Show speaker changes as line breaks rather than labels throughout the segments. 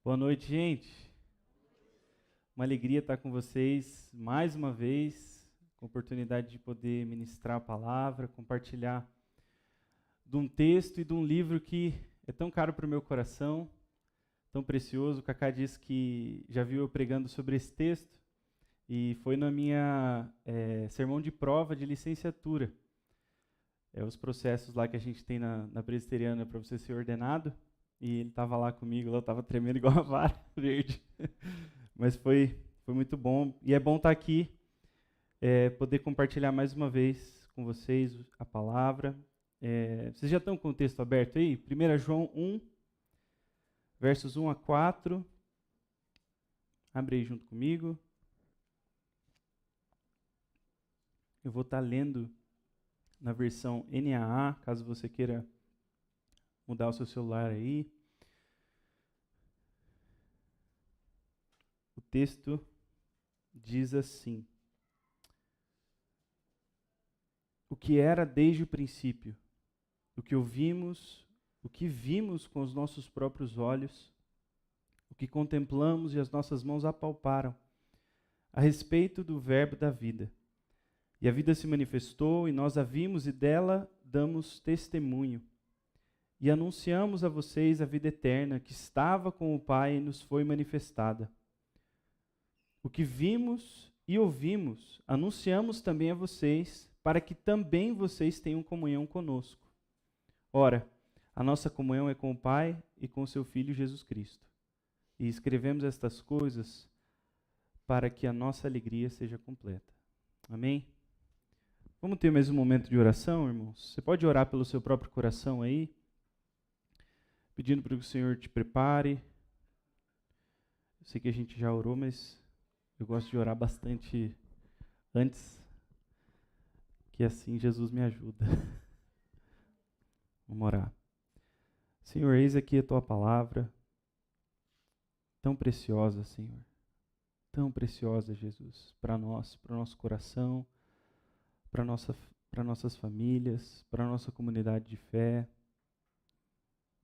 Boa noite, gente. Uma alegria estar com vocês mais uma vez, com a oportunidade de poder ministrar a palavra, compartilhar de um texto e de um livro que é tão caro para o meu coração, tão precioso. O Cacá disse que já viu eu pregando sobre esse texto e foi na minha sermão de prova de licenciatura. Os processos lá que a gente tem na presbiteriana para você ser ordenado. E ele estava lá comigo, eu estava tremendo igual uma vara verde. Mas foi muito bom. E é bom estar aqui, poder compartilhar mais uma vez com vocês a palavra. Vocês já estão com o texto aberto aí? 1 João 1, versos 1 a 4. Abre aí junto comigo. Eu vou estar lendo na versão NAA, caso você queira mudar o seu celular aí. O texto diz assim: o que era desde o princípio, o que ouvimos, o que vimos com os nossos próprios olhos, o que contemplamos e as nossas mãos apalparam, a respeito do Verbo da vida. E a vida se manifestou, e nós a vimos, e dela damos testemunho. E anunciamos a vocês a vida eterna, que estava com o Pai e nos foi manifestada. O que vimos e ouvimos, anunciamos também a vocês, para que também vocês tenham comunhão conosco. Ora, a nossa comunhão é com o Pai e com o seu Filho Jesus Cristo. E escrevemos estas coisas para que a nossa alegria seja completa. Amém? Vamos ter mais um momento de oração, irmãos? Você pode orar pelo seu próprio coração aí? Pedindo para que o Senhor te prepare. Eu sei que a gente já orou, mas eu gosto de orar bastante antes, que assim Jesus me ajuda. Vamos orar. Senhor, eis aqui a Tua palavra, tão preciosa, Senhor. Tão preciosa, Jesus, para nós, para o nosso coração, para nossas famílias, para a nossa comunidade de fé.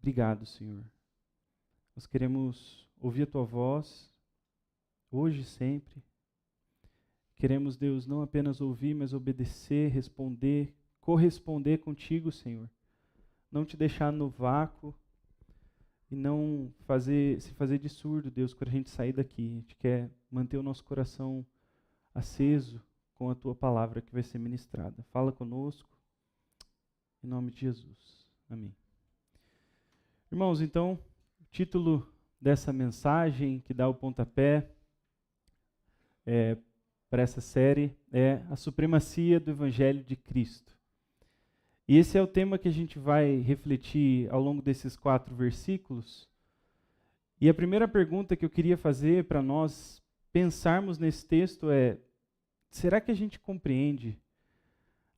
Obrigado, Senhor. Nós queremos ouvir a Tua voz, hoje e sempre. Queremos, Deus, não apenas ouvir, mas obedecer, responder, corresponder contigo, Senhor. Não te deixar no vácuo e não se fazer de surdo, Deus, quando a gente sair daqui. A gente quer manter o nosso coração aceso com a Tua palavra que vai ser ministrada. Fala conosco, em nome de Jesus. Amém. Irmãos, então, o título dessa mensagem que dá o pontapé para essa série é A Supremacia do Evangelho de Cristo. E esse é o tema que a gente vai refletir ao longo desses 4 versículos. E a primeira pergunta que eu queria fazer para nós pensarmos nesse texto é: será que a gente compreende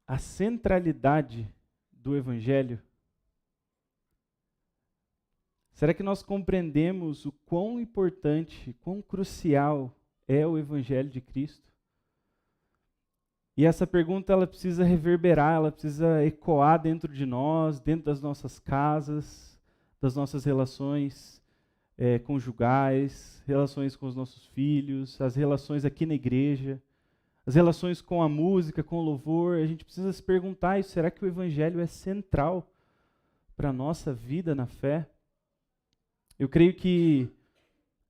a centralidade do Evangelho? Será que nós compreendemos o quão importante, quão crucial é o Evangelho de Cristo? E essa pergunta ela precisa reverberar, ela precisa ecoar dentro de nós, dentro das nossas casas, das nossas relações conjugais, relações com os nossos filhos, as relações aqui na igreja, as relações com a música, com o louvor. A gente precisa se perguntar isso: será que o Evangelho é central para a nossa vida na fé? Eu creio que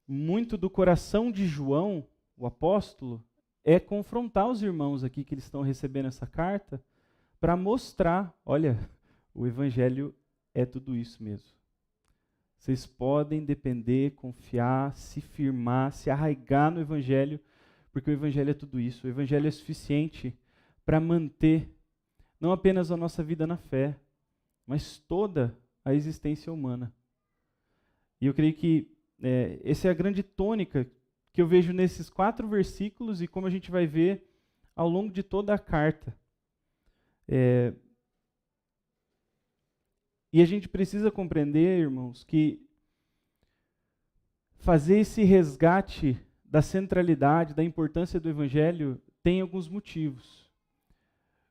muito do coração de João, o apóstolo, é confrontar os irmãos aqui que eles estão recebendo essa carta para mostrar: olha, o Evangelho é tudo isso mesmo. Vocês podem depender, confiar, se firmar, se arraigar no Evangelho, porque o Evangelho é tudo isso. O Evangelho é suficiente para manter não apenas a nossa vida na fé, mas toda a existência humana. E eu creio que essa é a grande tônica que eu vejo nesses 4 versículos e como a gente vai ver ao longo de toda a carta. E a gente precisa compreender, irmãos, que fazer esse resgate da centralidade, da importância do Evangelho tem alguns motivos.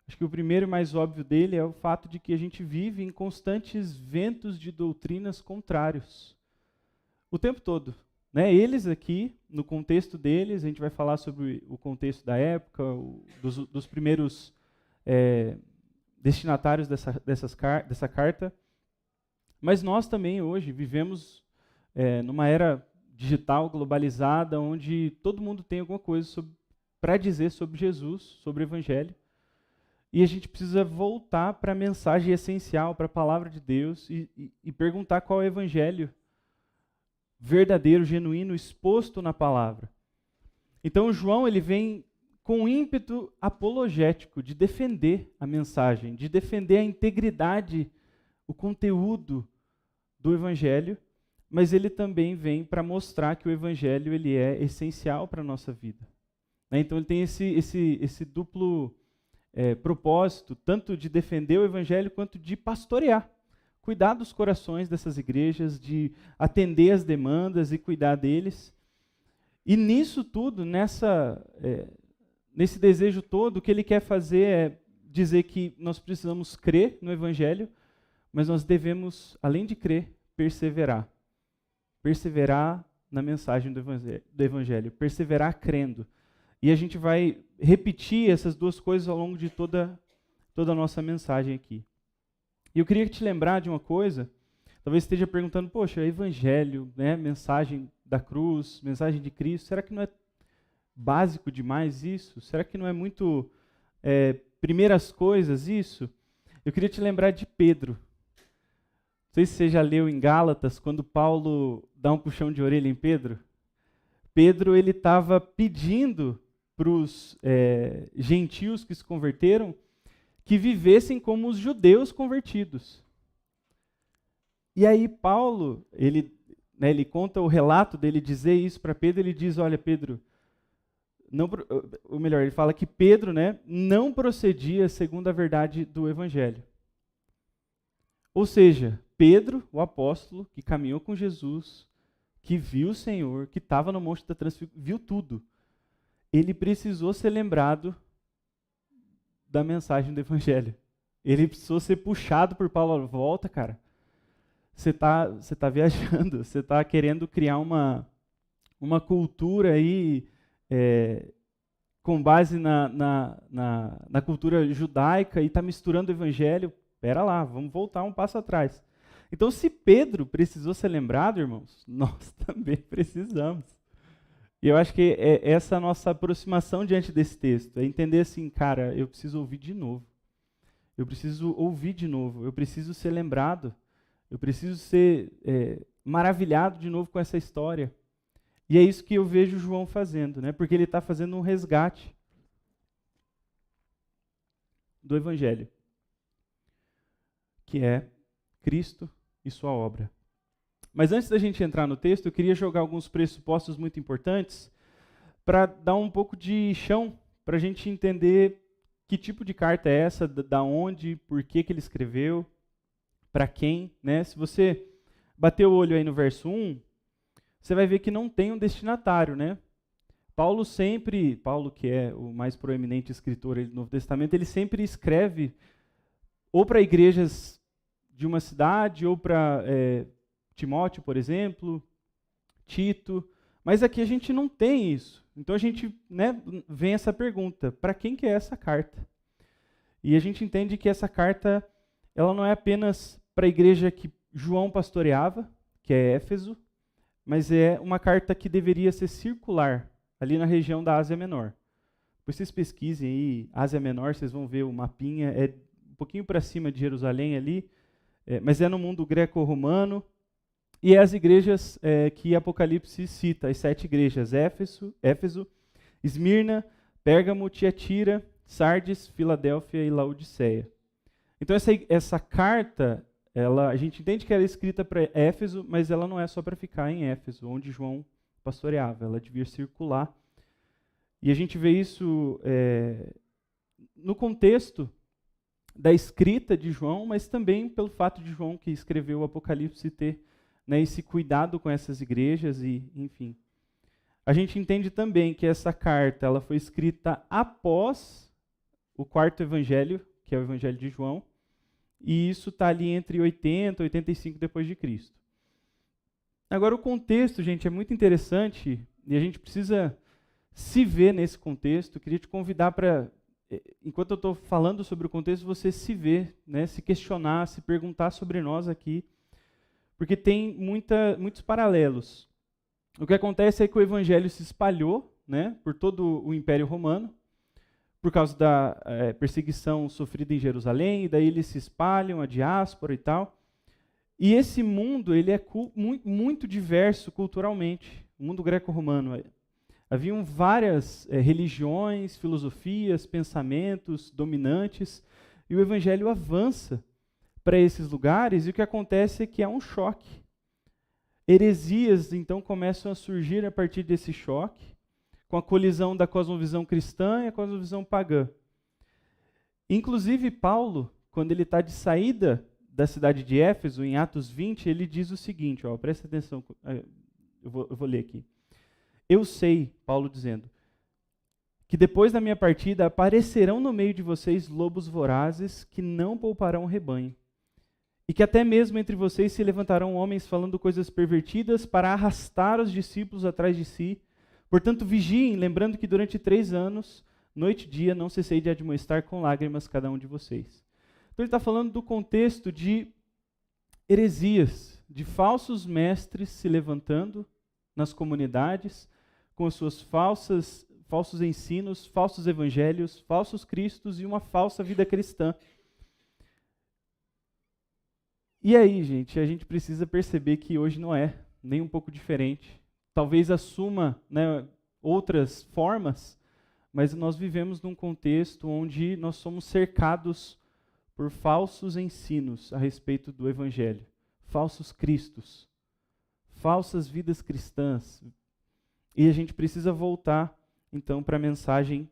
Acho que o primeiro e mais óbvio dele é o fato de que a gente vive em constantes ventos de doutrinas contrários. O tempo todo. né, eles aqui, no contexto deles, a gente vai falar sobre o contexto da época, dos primeiros destinatários dessa carta, mas nós também hoje vivemos numa era digital, globalizada, onde todo mundo tem alguma coisa para dizer sobre Jesus, sobre o Evangelho, e a gente precisa voltar para a mensagem essencial, para a palavra de Deus, e perguntar qual é o Evangelho verdadeiro, genuíno, exposto na palavra. Então João ele vem com um ímpeto apologético de defender a mensagem, de defender a integridade, o conteúdo do Evangelho, mas ele também vem para mostrar que o Evangelho ele é essencial para a nossa vida. Então ele tem esse duplo propósito, tanto de defender o Evangelho quanto de pastorear, cuidar dos corações dessas igrejas, de atender as demandas e cuidar deles. E nisso tudo, nesse desejo todo, o que ele quer fazer é dizer que nós precisamos crer no Evangelho, mas nós devemos, além de crer, perseverar. Perseverar na mensagem do Evangelho, perseverar crendo. E a gente vai repetir essas duas coisas ao longo de toda a nossa mensagem aqui. E eu queria te lembrar de uma coisa, talvez esteja perguntando, poxa, Evangelho, né, mensagem da cruz, mensagem de Cristo, será que não é básico demais isso? Será que não é muito primeiras coisas isso? Eu queria te lembrar de Pedro. Não sei se você já leu em Gálatas, quando Paulo dá um puxão de orelha em Pedro. Pedro ele estava pedindo para os gentios que se converteram que vivessem como os judeus convertidos. E aí Paulo, ele conta o relato dele dizer isso para Pedro, ele diz, olha Pedro, ele fala que Pedro, né, não procedia segundo a verdade do Evangelho. Ou seja, Pedro, o apóstolo, que caminhou com Jesus, que viu o Senhor, que estava no Monte da Transfiguração, viu tudo. Ele precisou ser lembrado da mensagem do Evangelho. Ele precisou ser puxado por Paulo. Volta, cara. Você tá viajando, você está querendo criar uma cultura aí com base na cultura judaica e está misturando o Evangelho. Espera lá, vamos voltar um passo atrás. Então, se Pedro precisou ser lembrado, irmãos, nós também precisamos. E eu acho que é essa a nossa aproximação diante desse texto, é entender assim, cara, eu preciso ouvir de novo. Eu preciso ouvir de novo, eu preciso ser lembrado, eu preciso ser maravilhado de novo com essa história. E é isso que eu vejo João fazendo, né? Porque ele está fazendo um resgate do Evangelho, que é Cristo e sua obra. Mas antes da gente entrar no texto, eu queria jogar alguns pressupostos muito importantes para dar um pouco de chão, para a gente entender que tipo de carta é essa, da onde, por que ele escreveu, para quem, né? Se você bater o olho aí no verso 1, você vai ver que não tem um destinatário, né? Paulo, que é o mais proeminente escritor do Novo Testamento, ele sempre escreve ou para igrejas de uma cidade, ou para Timóteo, por exemplo, Tito, mas aqui a gente não tem isso. Então a gente, né, vem essa pergunta, para quem que é essa carta? E a gente entende que essa carta, ela não é apenas para a igreja que João pastoreava, que é Éfeso, mas é uma carta que deveria ser circular, ali na região da Ásia Menor. Depois vocês pesquisem aí, Ásia Menor, vocês vão ver o mapinha, é um pouquinho para cima de Jerusalém ali, mas é no mundo greco-romano, e é as igrejas que Apocalipse cita, as 7 igrejas, Éfeso, Esmirna, Pérgamo, Tiatira, Sardes, Filadélfia e Laodiceia. Então essa carta, a gente entende que ela é escrita para Éfeso, mas ela não é só para ficar em Éfeso, onde João pastoreava, ela devia circular. E a gente vê isso no contexto da escrita de João, mas também pelo fato de João, que escreveu o Apocalipse, ter, né, esse cuidado com essas igrejas, e enfim. A gente entende também que essa carta ela foi escrita após o 4º evangelho, que é o evangelho de João, e isso está ali entre 80 e 85 depois de Cristo. Agora, o contexto, gente, é muito interessante e a gente precisa se ver nesse contexto. Eu queria te convidar para, enquanto eu estou falando sobre o contexto, você se ver, né, se questionar, se perguntar sobre nós aqui, porque tem muitos paralelos. O que acontece é que o evangelho se espalhou, né, por todo o Império Romano, por causa da perseguição sofrida em Jerusalém, e daí eles se espalham, a diáspora e tal. E esse mundo, ele é muito diverso culturalmente, o mundo greco-romano. Haviam várias religiões, filosofias, pensamentos dominantes, e o evangelho avança para esses lugares, e o que acontece é que há um choque. Heresias, então, começam a surgir a partir desse choque, com a colisão da cosmovisão cristã e a cosmovisão pagã. Inclusive, Paulo, quando ele está de saída da cidade de Éfeso, em Atos 20, ele diz o seguinte, presta atenção, eu vou ler aqui. Eu sei, Paulo dizendo, que depois da minha partida aparecerão no meio de vocês lobos vorazes que não pouparão o rebanho. E que até mesmo entre vocês se levantarão homens falando coisas pervertidas para arrastar os discípulos atrás de si. Portanto, vigiem, lembrando que durante 3 anos, noite e dia, não cessei de admoestar com lágrimas cada um de vocês. Então ele está falando do contexto de heresias, de falsos mestres se levantando nas comunidades, com as suas falsos ensinos, falsos evangelhos, falsos cristos e uma falsa vida cristã. E aí, gente, a gente precisa perceber que hoje não é nem um pouco diferente. Talvez assuma, né, outras formas, mas nós vivemos num contexto onde nós somos cercados por falsos ensinos a respeito do evangelho, falsos cristos, falsas vidas cristãs. E a gente precisa voltar, então, para a mensagem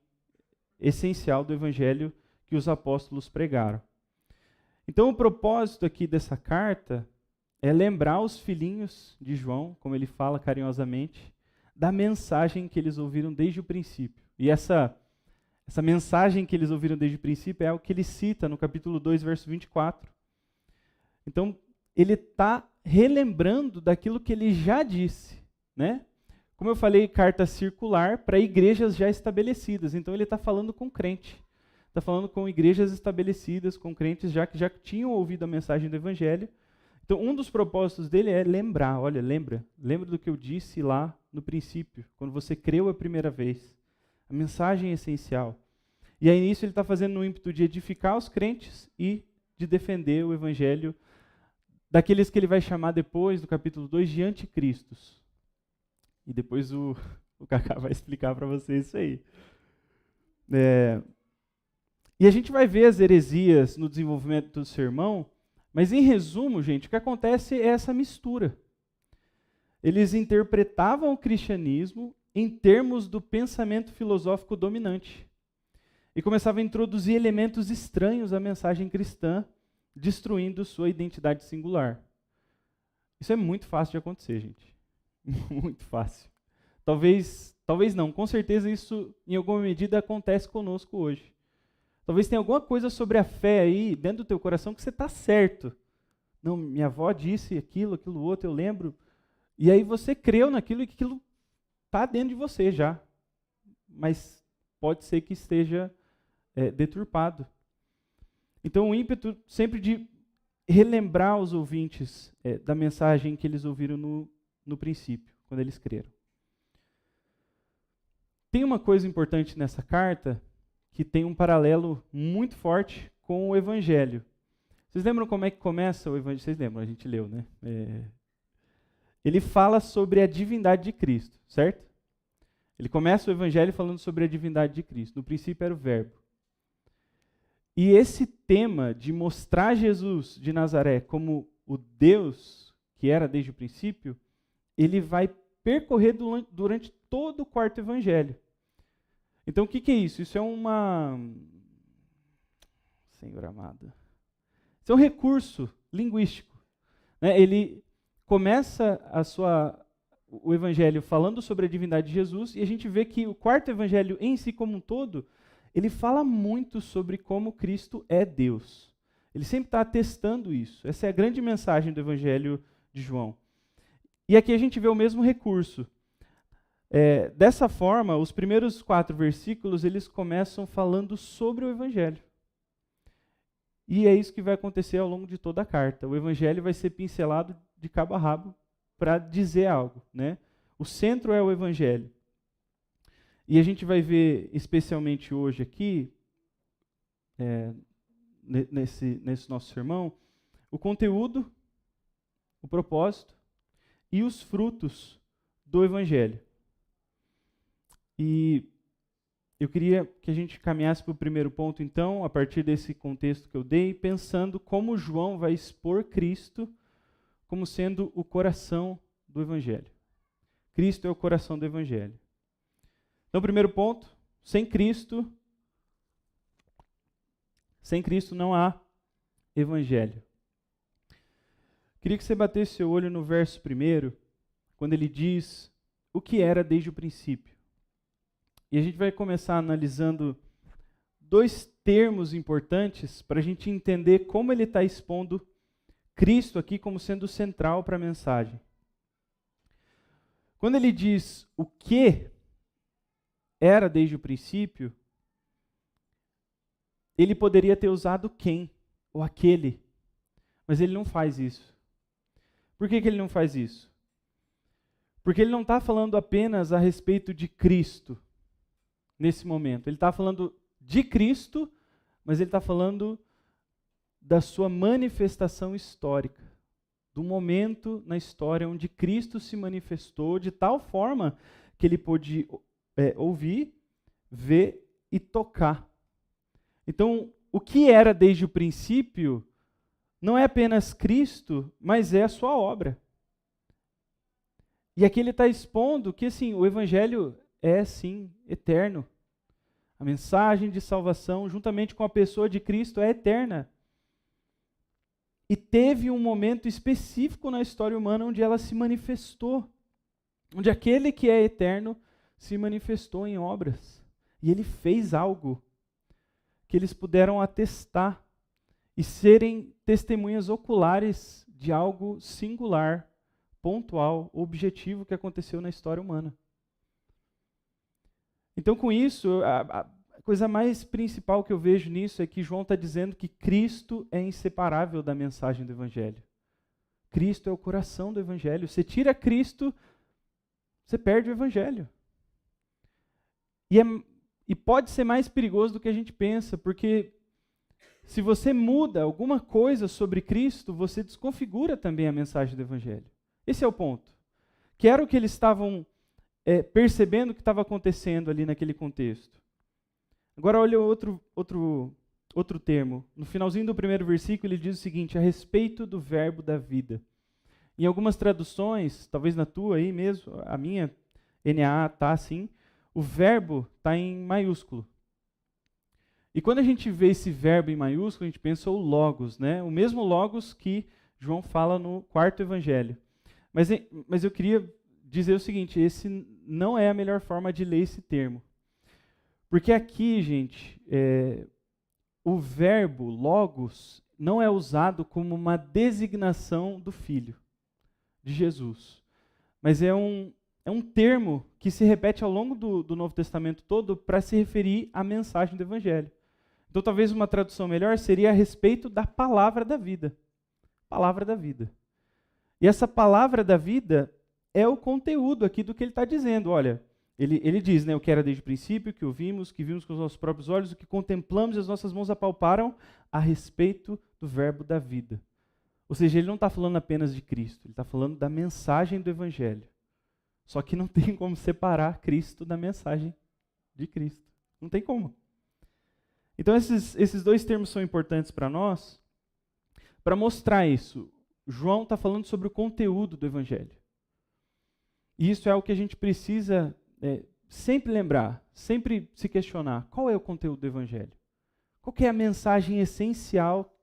essencial do evangelho que os apóstolos pregaram. Então, o propósito aqui dessa carta é lembrar os filhinhos de João, como ele fala carinhosamente, da mensagem que eles ouviram desde o princípio. E essa mensagem que eles ouviram desde o princípio é o que ele cita no capítulo 2, verso 24. Então, ele está relembrando daquilo que ele já disse, né? Como eu falei, carta circular para igrejas já estabelecidas. Então, ele está falando com crente. Está falando com igrejas estabelecidas, com crentes que já tinham ouvido a mensagem do evangelho. Então, um dos propósitos dele é lembrar, olha, lembra do que eu disse lá no princípio, quando você creu a primeira vez. A mensagem é essencial. E aí nisso ele está fazendo no ímpeto de edificar os crentes e de defender o evangelho daqueles que ele vai chamar depois, do capítulo 2, de anticristos. E depois o Kaká vai explicar para vocês isso aí. E a gente vai ver as heresias no desenvolvimento do sermão, mas em resumo, gente, o que acontece é essa mistura. Eles interpretavam o cristianismo em termos do pensamento filosófico dominante. E começavam a introduzir elementos estranhos à mensagem cristã, destruindo sua identidade singular. Isso é muito fácil de acontecer, gente. Muito fácil. Talvez não, com certeza isso em alguma medida acontece conosco hoje. Talvez tenha alguma coisa sobre a fé aí dentro do teu coração que você está certo. Não, minha avó disse aquilo outro, eu lembro. E aí você creu naquilo e aquilo está dentro de você já. Mas pode ser que esteja deturpado. Então o ímpeto sempre de relembrar os ouvintes da mensagem que eles ouviram no princípio, quando eles creram. Tem uma coisa importante nessa carta que tem um paralelo muito forte com o Evangelho. Vocês lembram como é que começa o Evangelho? Vocês lembram, a gente leu, né? Ele fala sobre a divindade de Cristo, certo? Ele começa o Evangelho falando sobre a divindade de Cristo. No princípio era o Verbo. E esse tema de mostrar Jesus de Nazaré como o Deus que era desde o princípio, ele vai percorrer durante todo o quarto Evangelho. Então, o que é isso? Isso é Senhor amado. Isso é um recurso linguístico. Né? Ele começa o Evangelho falando sobre a divindade de Jesus, e a gente vê que o quarto Evangelho em si como um todo, ele fala muito sobre como Cristo é Deus. Ele sempre está atestando isso. Essa é a grande mensagem do Evangelho de João. E aqui a gente vê o mesmo recurso. Dessa forma, os primeiros 4 versículos, eles começam falando sobre o Evangelho. E é isso que vai acontecer ao longo de toda a carta. O Evangelho vai ser pincelado de cabo a rabo para dizer algo, né? O centro é o Evangelho. E a gente vai ver, especialmente hoje aqui, nesse nosso sermão, o conteúdo, o propósito e os frutos do Evangelho. E eu queria que a gente caminhasse para o primeiro ponto, então, a partir desse contexto que eu dei, pensando como João vai expor Cristo como sendo o coração do Evangelho. Cristo é o coração do Evangelho. Então, primeiro ponto, sem Cristo não há Evangelho. Queria que você batesse seu olho no verso 1, quando ele diz o que era desde o princípio. E a gente vai começar analisando 2 termos importantes para a gente entender como ele está expondo Cristo aqui como sendo central para a mensagem. Quando ele diz o que era desde o princípio, ele poderia ter usado quem ou aquele, mas ele não faz isso. Por que ele não faz isso? Porque ele não está falando apenas a respeito de Cristo nesse momento. Ele está falando de Cristo, mas ele está falando da sua manifestação histórica, do momento na história onde Cristo se manifestou de tal forma que ele pôde ouvir, ver e tocar. Então, o que era desde o princípio não é apenas Cristo, mas é a sua obra. E aqui ele está expondo que assim, o Evangelho é sim eterno. A mensagem de salvação, juntamente com a pessoa de Cristo, é eterna. E teve um momento específico na história humana onde ela se manifestou. Onde aquele que é eterno se manifestou em obras. E ele fez algo que eles puderam atestar e serem testemunhas oculares de algo singular, pontual, objetivo que aconteceu na história humana. Então, com isso, a coisa mais principal que eu vejo nisso é que João está dizendo que Cristo é inseparável da mensagem do Evangelho. Cristo é o coração do Evangelho. Você tira Cristo, você perde o Evangelho. E pode ser mais perigoso do que a gente pensa, porque se você muda alguma coisa sobre Cristo, você desconfigura também a mensagem do Evangelho. Esse é o ponto. Que era o que eles estavam percebendo que estava acontecendo ali naquele contexto. Agora olha outro termo. No finalzinho do primeiro versículo ele diz o seguinte, a respeito do verbo da vida. Em algumas traduções, talvez na tua aí mesmo, a minha, NAA está assim, o verbo está em maiúsculo. E quando a gente vê esse verbo em maiúsculo, a gente pensa o logos, né? O mesmo logos que João fala no 4º evangelho. Mas eu queria dizer o seguinte, esse não é a melhor forma de ler esse termo. Porque aqui, gente, o verbo logos não é usado como uma designação do Filho de Jesus. Mas é um termo que se repete ao longo do Novo Testamento todo para se referir à mensagem do Evangelho. Então, talvez uma tradução melhor seria a respeito da palavra da vida. Palavra da vida. E essa palavra da vida é o conteúdo aqui do que ele está dizendo. Olha, ele diz, né, o que era desde o princípio, que ouvimos, que vimos com os nossos próprios olhos, o que contemplamos e as nossas mãos apalparam a respeito do verbo da vida. Ou seja, ele não está falando apenas de Cristo, ele está falando da mensagem do Evangelho. Só que não tem como separar Cristo da mensagem de Cristo. Não tem como. Então esses 2 termos são importantes para nós, para mostrar isso. João está falando sobre o conteúdo do Evangelho. E isso é o que a gente precisa sempre lembrar, sempre se questionar. Qual é o conteúdo do Evangelho? Qual que é a mensagem essencial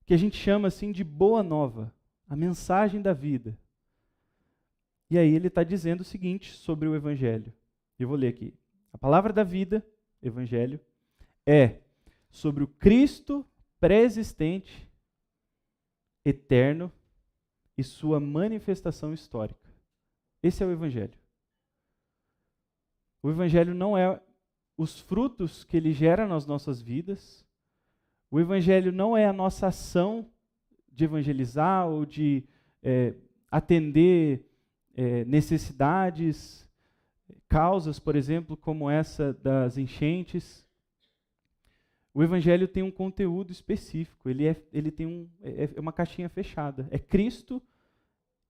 que a gente chama assim de boa nova? A mensagem da vida. E aí ele está dizendo o seguinte sobre o Evangelho. Eu vou ler aqui. A palavra da vida, Evangelho, é sobre o Cristo pré-existente, eterno e sua manifestação histórica. Esse é o Evangelho. O Evangelho não é os frutos que ele gera nas nossas vidas. O Evangelho não é a nossa ação de evangelizar ou de atender necessidades, causas, por exemplo, como essa das enchentes. O Evangelho tem um conteúdo específico, ele tem uma caixinha fechada. É Cristo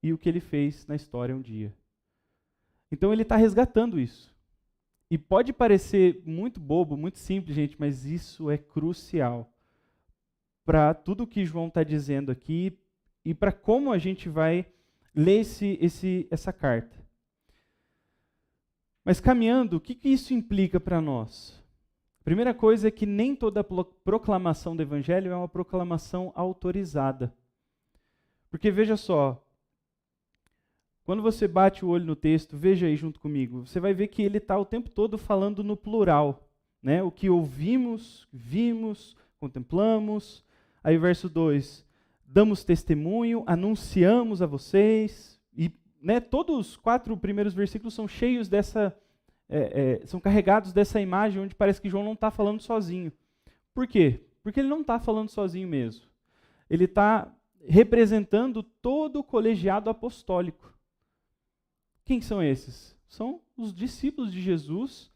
e o que ele fez na história um dia. Então ele está resgatando isso. E pode parecer muito bobo, muito simples, gente, mas isso é crucial para tudo o que João está dizendo aqui e para como a gente vai ler essa carta. Mas caminhando, o que isso implica para nós? A primeira coisa é que nem toda proclamação do Evangelho é uma proclamação autorizada. Porque veja só, quando você bate o olho no texto, veja aí junto comigo, você vai ver que ele está o tempo todo falando no plural. Né? O que ouvimos, vimos, contemplamos. Aí verso 2, damos testemunho, anunciamos a vocês. E todos os 4 primeiros versículos são cheios são carregados dessa imagem onde parece que João não está falando sozinho. Por quê? Porque ele não está falando sozinho mesmo. Ele está representando todo o colegiado apostólico. Quem são esses? São os discípulos de Jesus,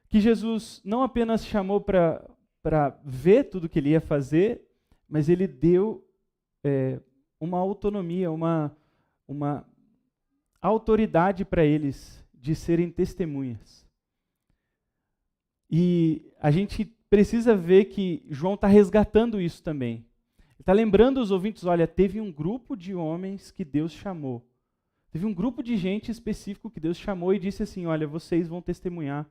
que Jesus não apenas chamou para ver tudo o que ele ia fazer, mas ele deu uma autonomia, uma autoridade para eles de serem testemunhas. E a gente precisa ver que João está resgatando isso também. Ele está lembrando os ouvintes, olha, teve um grupo de homens que Deus chamou. Teve um grupo de gente específico que Deus chamou e disse assim, olha, vocês vão testemunhar.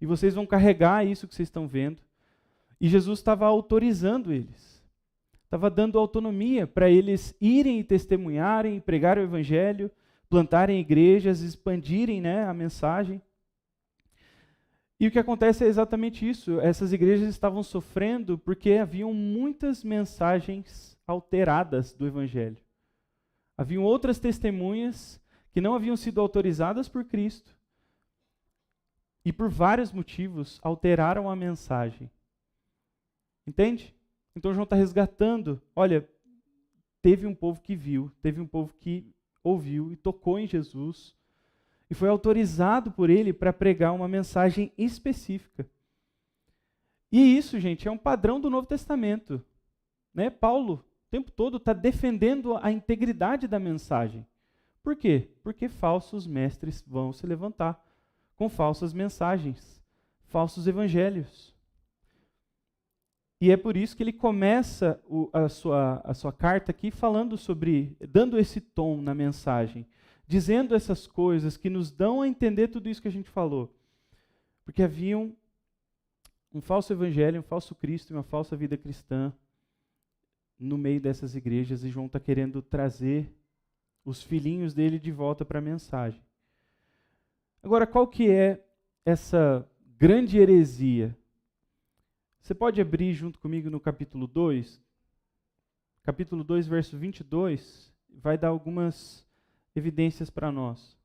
E vocês vão carregar isso que vocês estão vendo. E Jesus estava autorizando eles. Estava dando autonomia para eles irem e testemunharem, pregarem o Evangelho, plantarem igrejas, expandirem a mensagem. E o que acontece é exatamente isso. Essas igrejas estavam sofrendo porque haviam muitas mensagens alteradas do Evangelho. Haviam outras testemunhas que não haviam sido autorizadas por Cristo e por vários motivos alteraram a mensagem. Entende? Então João está resgatando. Olha, teve um povo que viu, teve um povo que ouviu e tocou em Jesus e foi autorizado por ele para pregar uma mensagem específica. E isso, gente, é um padrão do Novo Testamento. Paulo, o tempo todo, está defendendo a integridade da mensagem. Por quê? Porque falsos mestres vão se levantar com falsas mensagens, falsos evangelhos. E é por isso que ele começa a sua carta aqui falando dando esse tom na mensagem, dizendo essas coisas que nos dão a entender tudo isso que a gente falou. Porque havia um falso evangelho, um falso Cristo e uma falsa vida cristã no meio dessas igrejas, e João está querendo trazer os filhinhos dele de volta para a mensagem. Agora, qual que é essa grande heresia? Você pode abrir junto comigo no capítulo 2? Capítulo 2, verso 22, vai dar algumas evidências para nós.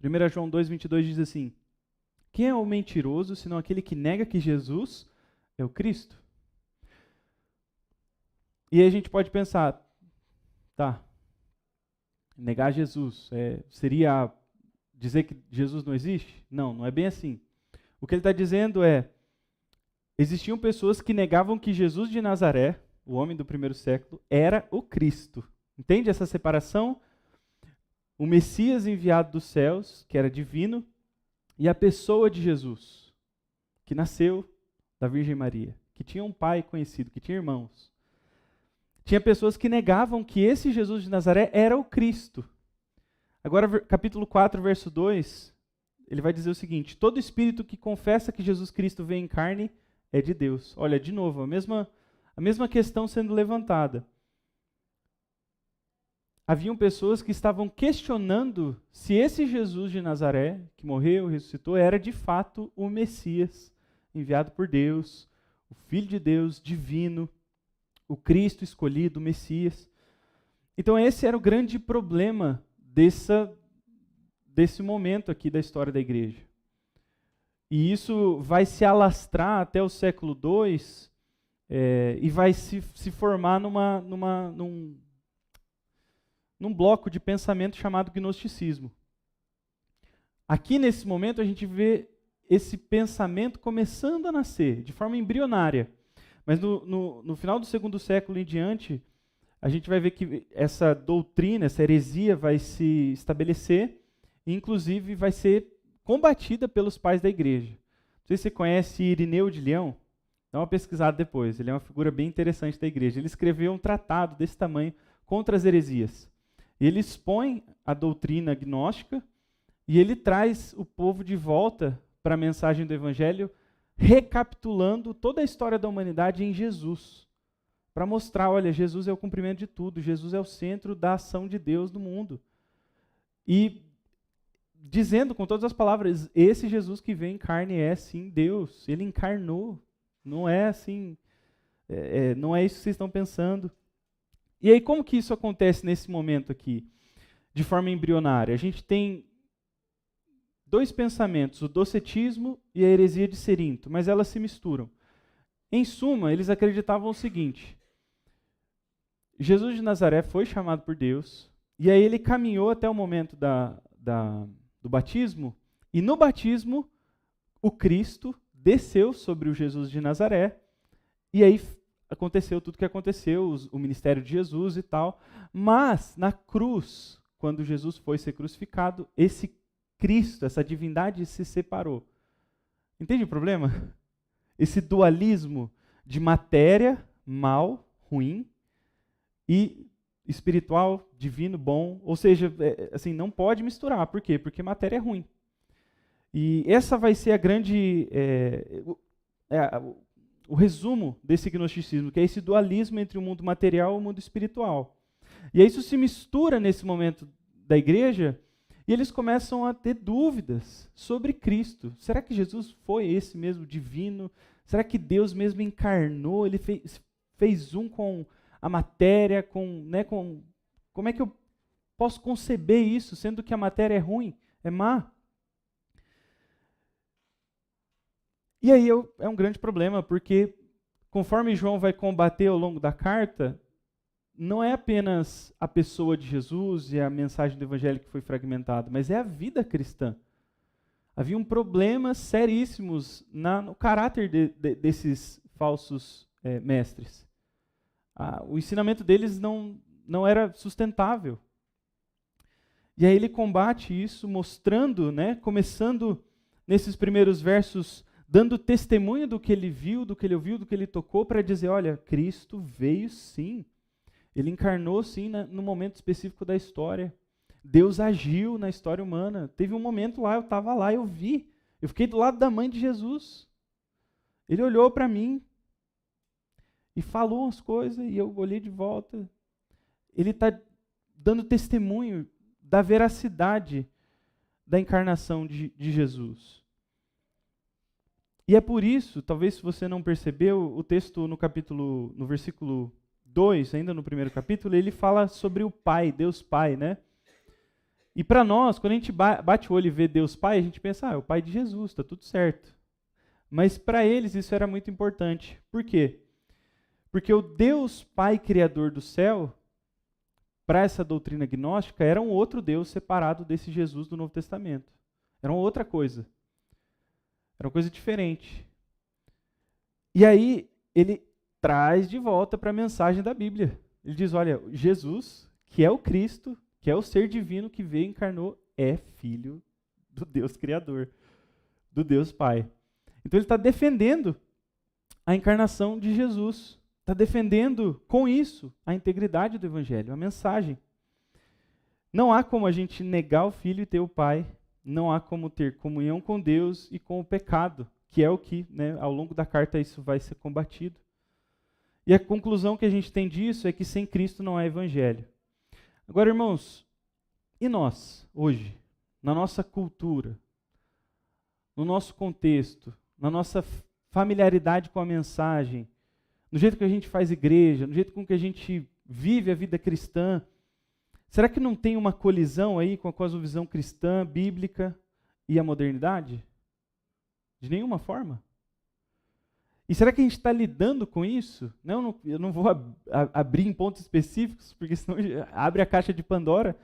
1 João 2, 22 diz assim, quem é o mentiroso, senão aquele que nega que Jesus é o Cristo? E aí a gente pode pensar, tá, negar Jesus seria dizer que Jesus não existe? Não, não é bem assim. O que ele está dizendo é, existiam pessoas que negavam que Jesus de Nazaré, o homem do primeiro século, era o Cristo. Entende essa separação? O Messias enviado dos céus, que era divino, e a pessoa de Jesus, que nasceu da Virgem Maria, que tinha um pai conhecido, que tinha irmãos. Tinha pessoas que negavam que esse Jesus de Nazaré era o Cristo. Agora, capítulo 4, verso 2, ele vai dizer o seguinte, todo espírito que confessa que Jesus Cristo veio em carne é de Deus. Olha, de novo, a mesma questão sendo levantada. Haviam pessoas que estavam questionando se esse Jesus de Nazaré, que morreu, ressuscitou, era de fato o Messias, enviado por Deus, o Filho de Deus, divino. o Cristo escolhido, o Messias. Então esse era o grande problema desse momento aqui da história da igreja. E isso vai se alastrar até o século II e vai se formar num bloco de pensamento chamado gnosticismo. Aqui nesse momento a gente vê esse pensamento começando a nascer, de forma embrionária. Mas no final do segundo século em diante, a gente vai ver que essa doutrina, essa heresia vai se estabelecer e inclusive vai ser combatida pelos pais da igreja. Não sei se você conhece Irineu de Leão, dá uma pesquisada depois, ele é uma figura bem interessante da igreja. Ele escreveu um tratado desse tamanho contra as heresias. Ele expõe a doutrina gnóstica e ele traz o povo de volta para a mensagem do evangelho, recapitulando toda a história da humanidade em Jesus, para mostrar, olha, Jesus é o cumprimento de tudo, Jesus é o centro da ação de Deus no mundo. E dizendo com todas as palavras, esse Jesus que vem em carne é sim Deus, ele encarnou, não é assim, não é isso que vocês estão pensando. E aí como que isso acontece nesse momento aqui, de forma embrionária? A gente tem dois pensamentos, o docetismo e a heresia de Cerinto, mas elas se misturam. Em suma, eles acreditavam o seguinte: Jesus de Nazaré foi chamado por Deus, e aí ele caminhou até o momento do batismo, e no batismo o Cristo desceu sobre o Jesus de Nazaré, e aí aconteceu tudo o que aconteceu, o ministério de Jesus e tal, mas na cruz, quando Jesus foi ser crucificado, esse Cristo, essa divindade se separou. Entende o problema? Esse dualismo de matéria, mal, ruim, e espiritual, divino, bom. Ou seja, assim, não pode misturar. Por quê? Porque matéria é ruim. E essa vai ser a grande... o resumo desse gnosticismo, que é esse dualismo entre o mundo material e o mundo espiritual. E aí isso se mistura nesse momento da igreja, e eles começam a ter dúvidas sobre Cristo. Será que Jesus foi esse mesmo divino? Será que Deus mesmo encarnou? Ele fez um com a matéria, como é que eu posso conceber isso, sendo que a matéria é ruim, é má? E aí é um grande problema, porque conforme João vai combater ao longo da carta, não é apenas a pessoa de Jesus e a mensagem do evangelho que foi fragmentada, mas é a vida cristã. Haviam problemas seríssimos no caráter desses falsos mestres. O ensinamento deles não era sustentável. E aí ele combate isso mostrando, começando nesses primeiros versos, dando testemunho do que ele viu, do que ele ouviu, do que ele tocou, para dizer, olha, Cristo veio sim. Ele encarnou sim no momento específico da história. Deus agiu na história humana. Teve um momento lá, eu estava lá, eu vi. Eu fiquei do lado da mãe de Jesus. Ele olhou para mim e falou umas coisas, e eu olhei de volta. Ele está dando testemunho da veracidade da encarnação de Jesus. E é por isso, talvez se você não percebeu, o texto no versículo 2, ainda no primeiro capítulo, ele fala sobre o Pai, Deus Pai, né? E para nós, quando a gente bate o olho e vê Deus Pai, a gente pensa, é o Pai de Jesus, está tudo certo. Mas para eles isso era muito importante. Por quê? Porque o Deus Pai Criador do céu, para essa doutrina gnóstica, era um outro Deus separado desse Jesus do Novo Testamento. Era uma outra coisa. Era uma coisa diferente. E aí, ele traz de volta para a mensagem da Bíblia. Ele diz, olha, Jesus, que é o Cristo, que é o ser divino que veio e encarnou, é filho do Deus Criador, do Deus Pai. Então ele está defendendo a encarnação de Jesus. Está defendendo com isso a integridade do Evangelho, a mensagem. Não há como a gente negar o Filho e ter o Pai. Não há como ter comunhão com Deus e com o pecado, que é o que, ao longo da carta, isso vai ser combatido. E a conclusão que a gente tem disso é que sem Cristo não há Evangelho. Agora, irmãos, e nós, hoje, na nossa cultura, no nosso contexto, na nossa familiaridade com a mensagem, no jeito que a gente faz igreja, no jeito com que a gente vive a vida cristã, será que não tem uma colisão aí com a cosmovisão cristã, bíblica e a modernidade? De nenhuma forma. E será que a gente está lidando com isso? Não, eu não vou abrir em pontos específicos, porque senão abre a caixa de Pandora,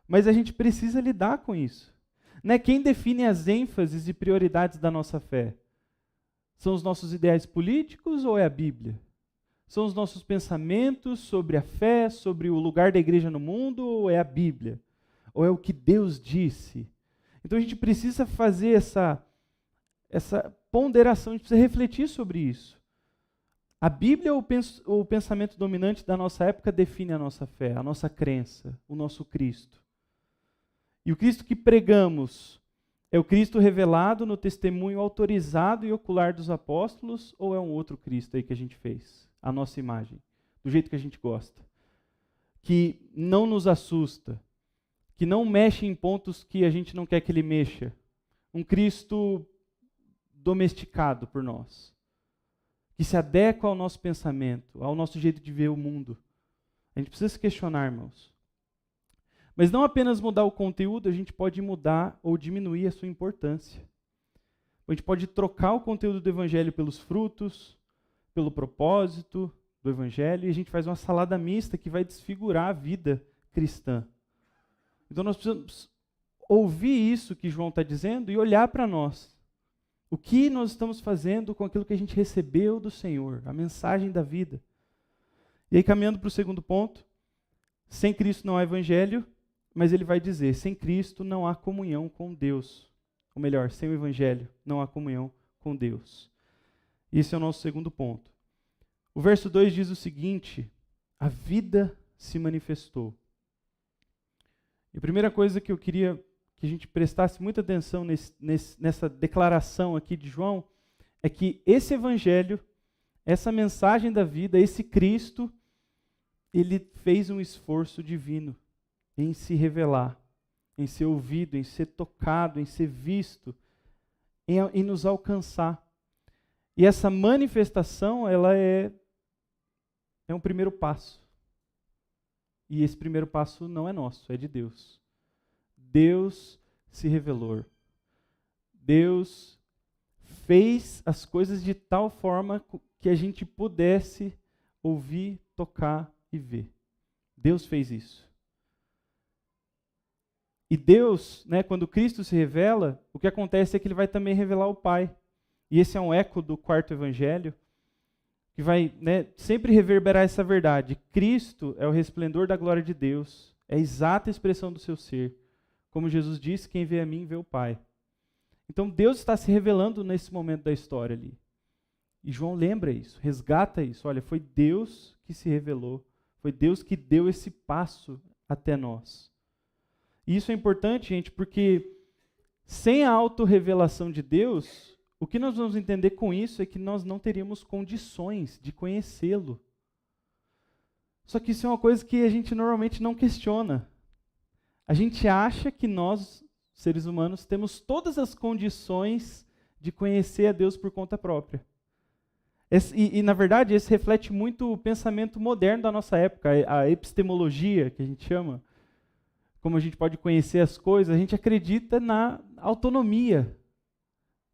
mas a gente precisa lidar com isso. Né? Quem define as ênfases e prioridades da nossa fé? São os nossos ideais políticos ou é a Bíblia? São os nossos pensamentos sobre a fé, sobre o lugar da igreja no mundo, ou é a Bíblia? Ou é o que Deus disse? Então a gente precisa fazer essa ponderação, a gente precisa refletir sobre isso. A Bíblia ou o pensamento dominante da nossa época define a nossa fé, a nossa crença, o nosso Cristo. E o Cristo que pregamos é o Cristo revelado no testemunho autorizado e ocular dos apóstolos, ou é um outro Cristo aí que a gente fez, a nossa imagem, do jeito que a gente gosta, que não nos assusta, que não mexe em pontos que a gente não quer que ele mexa, um Cristo domesticado por nós, que se adequa ao nosso pensamento, ao nosso jeito de ver o mundo. A gente precisa se questionar, irmãos. Mas não apenas mudar o conteúdo, a gente pode mudar ou diminuir a sua importância. A gente pode trocar o conteúdo do Evangelho pelos frutos, pelo propósito do Evangelho, e a gente faz uma salada mista que vai desfigurar a vida cristã. Então nós precisamos ouvir isso que João está dizendo e olhar para nós. O que nós estamos fazendo com aquilo que a gente recebeu do Senhor, a mensagem da vida. E aí, caminhando para o segundo ponto, sem Cristo não há Evangelho, mas ele vai dizer, sem Cristo não há comunhão com Deus. Ou melhor, sem o Evangelho não há comunhão com Deus. Esse é o nosso segundo ponto. O verso 2 diz o seguinte, a vida se manifestou. E a primeira coisa que eu queria que a gente prestasse muita atenção nessa declaração aqui de João, é que esse Evangelho, essa mensagem da vida, esse Cristo, ele fez um esforço divino em se revelar, em ser ouvido, em ser tocado, em ser visto, em nos alcançar. E essa manifestação, ela é um primeiro passo. E esse primeiro passo não é nosso, é de Deus. Deus se revelou. Deus fez as coisas de tal forma que a gente pudesse ouvir, tocar e ver. Deus fez isso. E Deus, né, quando Cristo se revela, o que acontece é que ele vai também revelar o Pai. E esse é um eco do quarto evangelho, que vai, né, sempre reverberar essa verdade. Cristo é o resplendor da glória de Deus, é a exata expressão do seu ser. Como Jesus disse, quem vê a mim vê o Pai. Então Deus está se revelando nesse momento da história ali. E João lembra isso, resgata isso. Olha, foi Deus que se revelou, foi Deus que deu esse passo até nós. E isso é importante, gente, porque sem a autorrevelação de Deus, o que nós vamos entender com isso é que nós não teríamos condições de conhecê-lo. Só que isso é uma coisa que a gente normalmente não questiona. A gente acha que nós, seres humanos, temos todas as condições de conhecer a Deus por conta própria. Na verdade, esse reflete muito o pensamento moderno da nossa época, a epistemologia, que a gente chama. Como a gente pode conhecer as coisas, a gente acredita na autonomia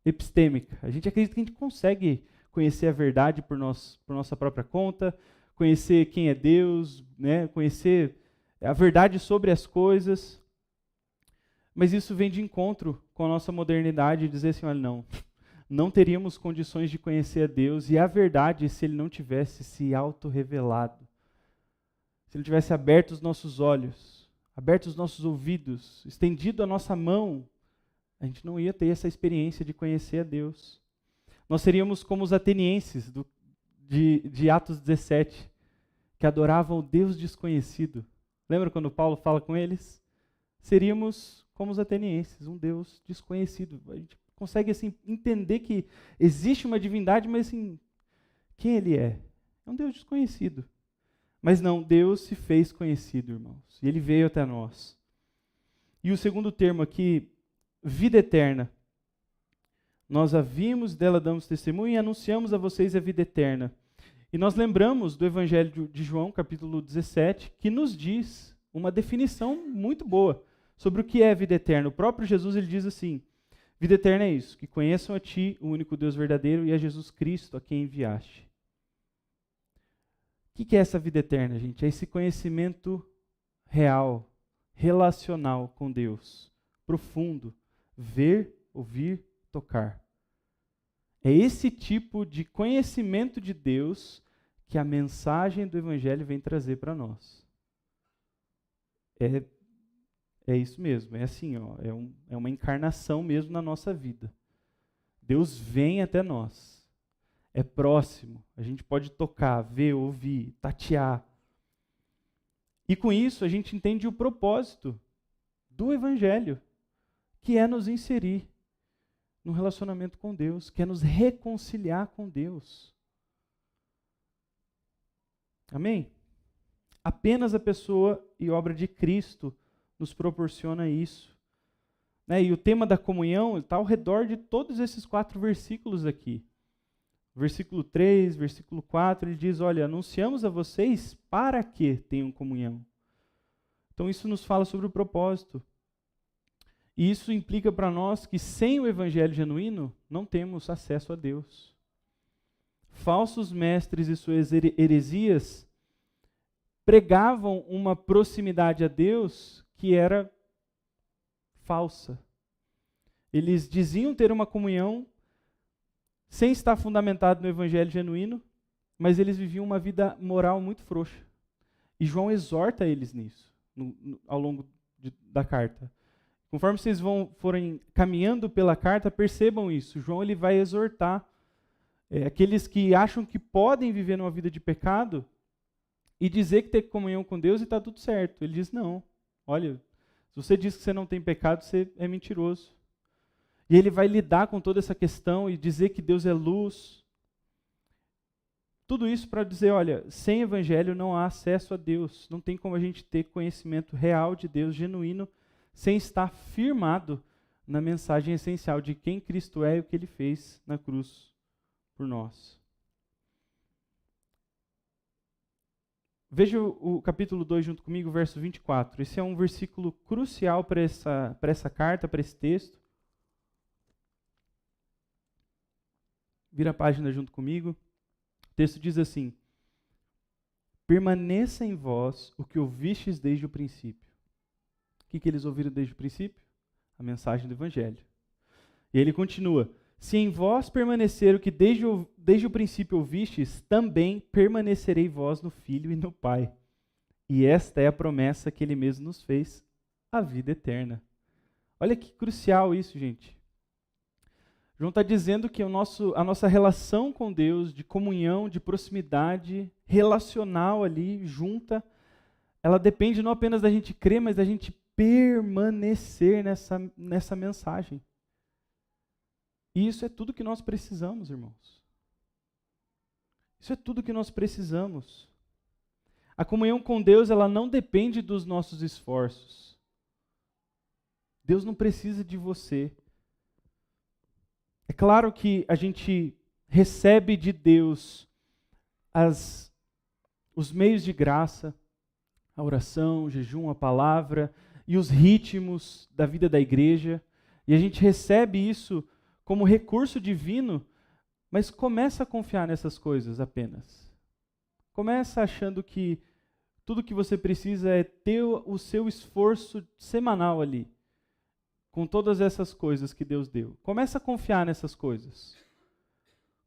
epistêmica. A gente acredita que a gente consegue conhecer a verdade por nossa própria conta, conhecer quem é Deus, né, conhecer a verdade sobre as coisas. Mas isso vem de encontro com a nossa modernidade e dizer assim, olha, não teríamos condições de conhecer a Deus e a verdade se Ele não tivesse se auto-revelado. Se Ele tivesse aberto os nossos olhos, aberto os nossos ouvidos, estendido a nossa mão, a gente não ia ter essa experiência de conhecer a Deus. Nós seríamos como os atenienses de Atos 17, que adoravam o Deus desconhecido. Lembra quando Paulo fala com eles? Seríamos como os atenienses, um Deus desconhecido. A gente consegue assim, entender que existe uma divindade, mas assim, quem Ele é? É um Deus desconhecido. Mas não, Deus se fez conhecido, irmãos. E Ele veio até nós. E o segundo termo aqui, vida eterna. Nós a vimos, dela damos testemunho e anunciamos a vocês a vida eterna. E nós lembramos do Evangelho de João, capítulo 17, que nos diz uma definição muito boa sobre o que é vida eterna. O próprio Jesus ele diz assim: vida eterna é isso, que conheçam a Ti, o único Deus verdadeiro, e a Jesus Cristo, a quem enviaste. O que é essa vida eterna, gente? É esse conhecimento real, relacional com Deus, profundo, ver, ouvir, tocar. É esse tipo de conhecimento de Deus que a mensagem do Evangelho vem trazer para nós. É isso mesmo, é assim, ó, é uma encarnação mesmo na nossa vida. Deus vem até nós, é próximo, a gente pode tocar, ver, ouvir, tatear. E com isso a gente entende o propósito do Evangelho, que é nos inserir no relacionamento com Deus, que é nos reconciliar com Deus. Amém? Apenas a pessoa e obra de Cristo nos proporciona isso. Né? E o tema da comunhão está ao redor de todos esses 4 versículos aqui. Versículo 3, versículo 4, ele diz, olha, anunciamos a vocês para que tenham comunhão. Então isso nos fala sobre o propósito. E isso implica para nós que sem o evangelho genuíno, não temos acesso a Deus. Falsos mestres e suas heresias pregavam uma proximidade a Deus que era falsa. Eles diziam ter uma comunhão sem estar fundamentado no evangelho genuíno, mas eles viviam uma vida moral muito frouxa. E João exorta eles nisso, ao longo da carta. Conforme vocês forem caminhando pela carta, percebam isso. João ele vai exortar aqueles que acham que podem viver numa vida de pecado e dizer que tem comunhão com Deus e está tudo certo. Ele diz, não, olha, se você diz que você não tem pecado, você é mentiroso. E ele vai lidar com toda essa questão e dizer que Deus é luz. Tudo isso para dizer, olha, sem evangelho não há acesso a Deus. Não tem como a gente ter conhecimento real de Deus, genuíno, sem estar firmado na mensagem essencial de quem Cristo é e o que Ele fez na cruz por nós. Veja o capítulo 2 junto comigo, verso 24. Esse é um versículo crucial para essa carta, para esse texto. Vira a página junto comigo. O texto diz assim: permaneça em vós o que ouvistes desde o princípio. O que eles ouviram desde o princípio? A mensagem do Evangelho. E ele continua: se em vós permanecer o que desde o princípio ouvistes, também permanecerei vós no Filho e no Pai. E esta é a promessa que Ele mesmo nos fez, a vida eterna. Olha que crucial isso, gente. João está dizendo que a nossa relação com Deus, de comunhão, de proximidade, relacional ali, junta, ela depende não apenas da gente crer, mas da gente permanecer nessa mensagem. E isso é tudo que nós precisamos, irmãos. Isso é tudo que nós precisamos. A comunhão com Deus, ela não depende dos nossos esforços. Deus não precisa de você. É claro que a gente recebe de Deus os meios de graça, a oração, o jejum, a palavra e os ritmos da vida da igreja. E a gente recebe isso como recurso divino, mas começa a confiar nessas coisas apenas. Começa achando que tudo que você precisa é ter o seu esforço semanal ali, com todas essas coisas que Deus deu. Começa a confiar nessas coisas.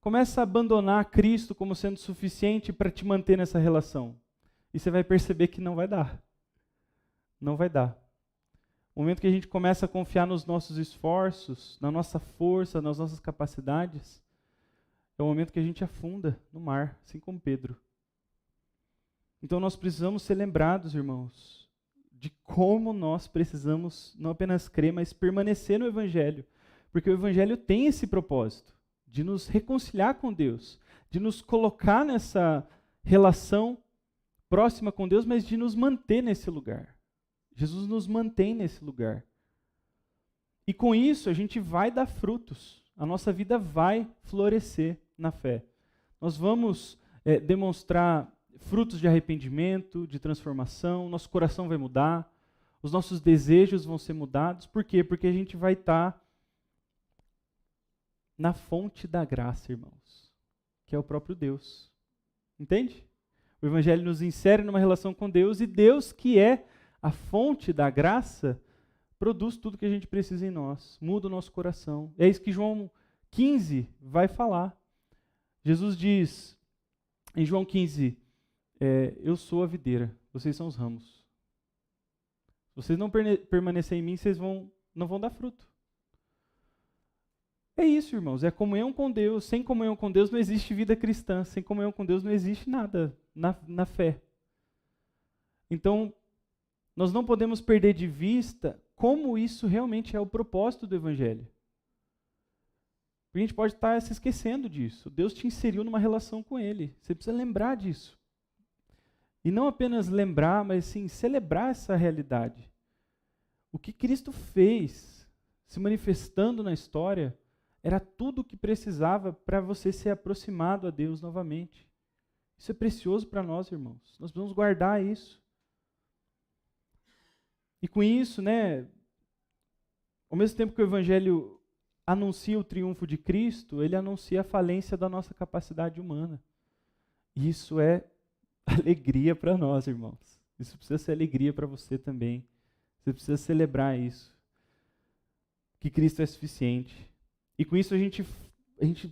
Começa a abandonar Cristo como sendo suficiente para te manter nessa relação. E você vai perceber que não vai dar. Não vai dar. O momento que a gente começa a confiar nos nossos esforços, na nossa força, nas nossas capacidades, é o momento que a gente afunda no mar, assim como Pedro. Então nós precisamos ser lembrados, irmãos, de como nós precisamos não apenas crer, mas permanecer no Evangelho. Porque o Evangelho tem esse propósito, de nos reconciliar com Deus, de nos colocar nessa relação próxima com Deus, mas de nos manter nesse lugar. Jesus nos mantém nesse lugar. E com isso a gente vai dar frutos. A nossa vida vai florescer na fé. Nós vamos demonstrar frutos de arrependimento, de transformação, nosso coração vai mudar, os nossos desejos vão ser mudados. Por quê? Porque a gente vai estar na fonte da graça, irmãos, que é o próprio Deus. Entende? O Evangelho nos insere numa relação com Deus, e Deus, que é a fonte da graça, produz tudo que a gente precisa em nós, muda o nosso coração. É isso que João 15 vai falar. Jesus diz em João 15, eu sou a videira, vocês são os ramos. Se vocês não permanecerem em mim, vocês não vão dar fruto. É isso, irmãos, é comunhão com Deus. Sem comunhão com Deus não existe vida cristã. Sem comunhão com Deus não existe nada na fé. Então, nós não podemos perder de vista como isso realmente é o propósito do Evangelho. A gente pode estar se esquecendo disso. Deus te inseriu numa relação com Ele. Você precisa lembrar disso. E não apenas lembrar, mas sim celebrar essa realidade. O que Cristo fez, se manifestando na história, era tudo o que precisava para você ser aproximado a Deus novamente. Isso é precioso para nós, irmãos. Nós precisamos guardar isso. E com isso, ao mesmo tempo que o Evangelho anuncia o triunfo de Cristo, ele anuncia a falência da nossa capacidade humana. E isso é alegria para nós, irmãos. Isso precisa ser alegria para você também. Você precisa celebrar isso. Que Cristo é suficiente. E com isso a gente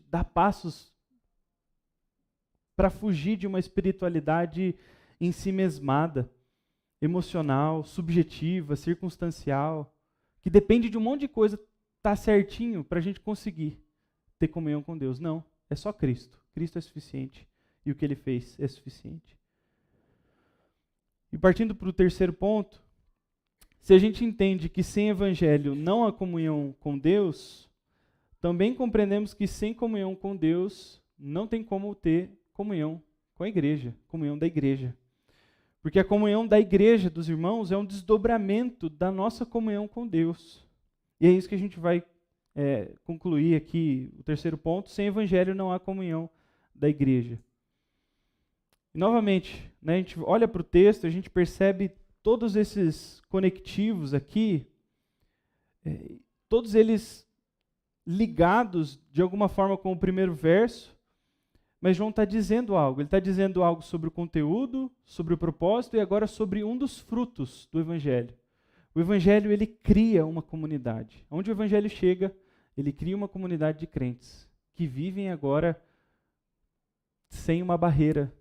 dá passos para fugir de uma espiritualidade ensimesmada, emocional, subjetiva, circunstancial, que depende de um monte de coisa estar certinho para a gente conseguir ter comunhão com Deus. Não, é só Cristo. Cristo é suficiente. E o que Ele fez é suficiente. E partindo para o terceiro ponto, se a gente entende que sem Evangelho não há comunhão com Deus, também compreendemos que sem comunhão com Deus não tem como ter comunhão com a igreja, comunhão da igreja. Porque a comunhão da igreja dos irmãos é um desdobramento da nossa comunhão com Deus. E é isso que a gente vai concluir aqui, o terceiro ponto: sem Evangelho não há comunhão da igreja. E novamente, a gente olha para o texto, a gente percebe todos esses conectivos aqui, todos eles ligados de alguma forma com o primeiro verso, mas João está dizendo algo. Ele está dizendo algo sobre o conteúdo, sobre o propósito e agora sobre um dos frutos do Evangelho. O Evangelho, ele cria uma comunidade. Onde o Evangelho chega, ele cria uma comunidade de crentes que vivem agora sem uma barreira